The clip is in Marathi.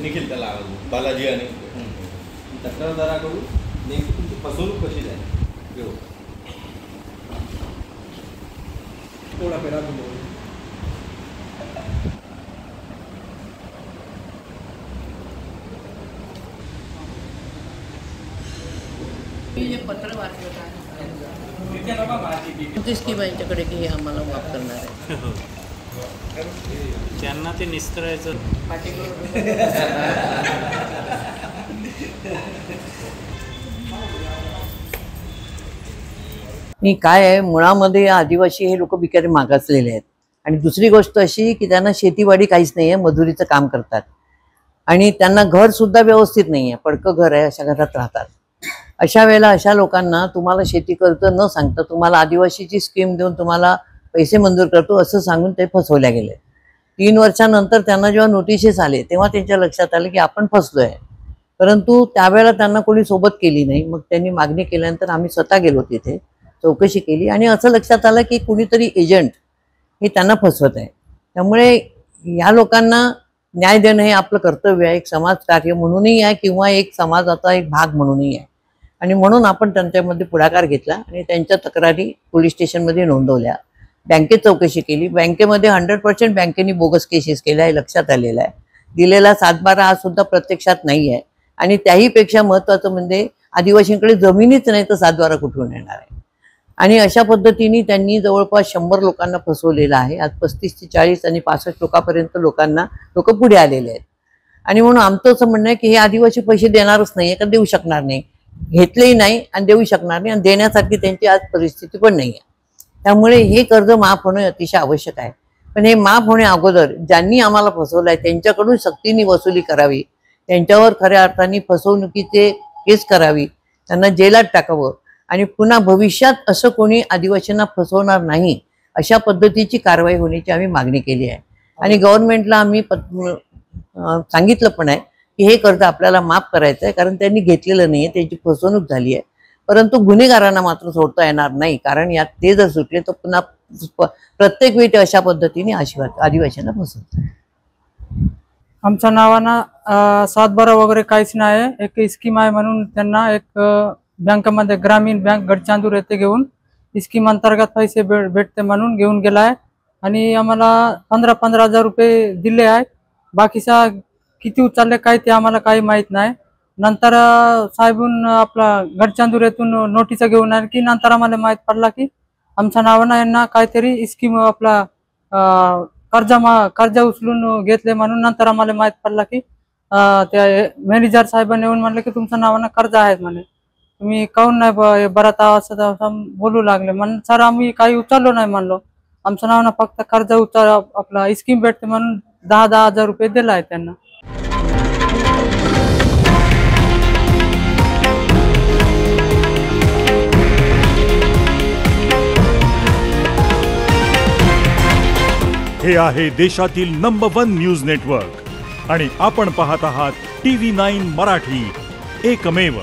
निखिल त्याला बालाजी आणि तक्रारदाराकडून नेमकी तुमची फसवणूक कशी झाली थोडा पेरा पत्र वाचलं स्कीम यांच्याकडे की हे आम्हाला माफ करणार आहे त्यांना ते निस्तरायचं मी काय आहे मुळामध्ये आदिवासी हे लोक बिचारे मागासलेले आहेत आणि दुसरी गोष्ट अशी की त्यांना शेतीवाडी काहीच नाही आहे मजुरीचं काम करतात आणि त्यांना घर सुद्धा व्यवस्थित नाही आहे पडकं घर आहे अशा घरात राहतात अशा वेळेला अशा लोकांना तुम्हाला शेती कर्ज न सांगता तुम्हाला आदिवासीची स्कीम देऊन तुम्हाला पैसे मंजूर करतो असं सांगून ते फसवल्या गेले 3 वर्षानंतर त्यांना जेव्हा नोटिसेस आले तेव्हा त्यांच्या लक्षात आलं की आपण फसलो आहे परंतु त्यावेळेला त्यांना कोणी सोबत केली नाही मग त्यांनी मागणी केल्यानंतर आम्ही स्वतः गेलो तिथे चौकशी केली आणि असं लक्षात आलं की कुणीतरी एजंट हे त्यांना फसवत आहे त्यामुळे या लोकांना न्याय देणं हे आपलं कर्तव्य आहे एक समाजकार्य म्हणूनही आहे किंवा एक समाजाचा एक भाग म्हणूनही आहे आणि म्हणून आपण त्यांच्यामध्ये पुढाकार घेतला आणि त्यांच्या तक्रारी पोलीस स्टेशनमध्ये नोंदवल्या बँकेत चौकशी केली बँकेमध्ये 100% बँकेने बोगस केसेस केल्या हे लक्षात आलेलं आहे दिलेला 7/12 हा सुद्धा प्रत्यक्षात नाही आहे आणि त्याहीपेक्षा महत्त्वाचं म्हणजे आदिवासींकडे जमिनीच नाही तर 7/12 कुठून येणार आहे आणि अशा पद्धतीने त्यांनी जवळपास 100 लोकांना फसवलेलं आहे आज 35 ते 40 आणि 65 लोकांपर्यंत लोक पुढे आलेले आहेत आणि म्हणून आमचं असं म्हणणं आहे की हे आदिवासी पैसे देणारच नाही का देऊ शकणार नाही घेतलेही नाही आणि देऊ शकणार नाही आणि देण्यासारखी त्यांची आज परिस्थिती पण नाही आहे त्यामुळे हे कर्ज माफ होणे अतिशय आवश्यक आहे पण हे माफ होणे अगोदर ज्यांनी आम्हाला फसवलं आहे त्यांच्याकडून सक्तीने वसुली करावी त्यांच्यावर खऱ्या अर्थाने फसवणुकीचे केस करावी त्यांना जेलात टाकावं आणि पुन्हा भविष्यात असं कोणी आदिवासींना फसवणार नाही अशा पद्धतीची कारवाई होण्याची आम्ही मागणी केली आहे आणि गव्हर्नमेंटला आम्ही सांगितलं पण आहे की हे कर्ज आपल्याला माफ करायचं आहे कारण त्यांनी घेतलेलं नाही आहे त्यांची फसवणूक झाली आहे परंतु गुन्हेगारांना मात्र सोडता येणार नाही कारण यात ते जर सुटले तर पुन्हा प्रत्येक वेळी ते अशा पद्धतीने आदिवासींना फसवतात आमच्या नावानं 7/12 वगैरे काहीच नाही एक स्कीम आहे म्हणून त्यांना एक बँकेमध्ये ग्रामीण बँक गडचांदूर येथे घेऊन स्कीम अंतर्गत पैसे भेटते म्हणून घेऊन गेला आहे आणि आम्हाला 15,000 रुपये दिले आहेत बाकीचा किती उचलले काय ते आम्हाला काही माहीत नाही नंतर साहेबून आपला गडचांदूर येथून नोटीस घेऊन आले की नंतर आम्हाला माहीत पडला की आमच्या नावानं यांना काहीतरी स्कीम आपला कर्ज उचलून घेतले म्हणून नंतर आम्हाला माहीत पडला की त्या मॅनेजर साहेबांनी येऊन म्हणलं की तुमच्या नावानं कर्ज आहेत म्हणे तुम्ही काहून नाही बरात असं बोलू लागले म्हणून सर आम्ही काही उचललो नाही म्हणलो आमच्या नावानं फक्त कर्ज आपला स्कीम भेटते म्हणून 10,000 रुपये दिला आहे त्यांना हे आहे देशातील नंबर 1 न्यूज नेटवर्क आणि आपण पाहत आहात TV9 मराठी, एकमेव.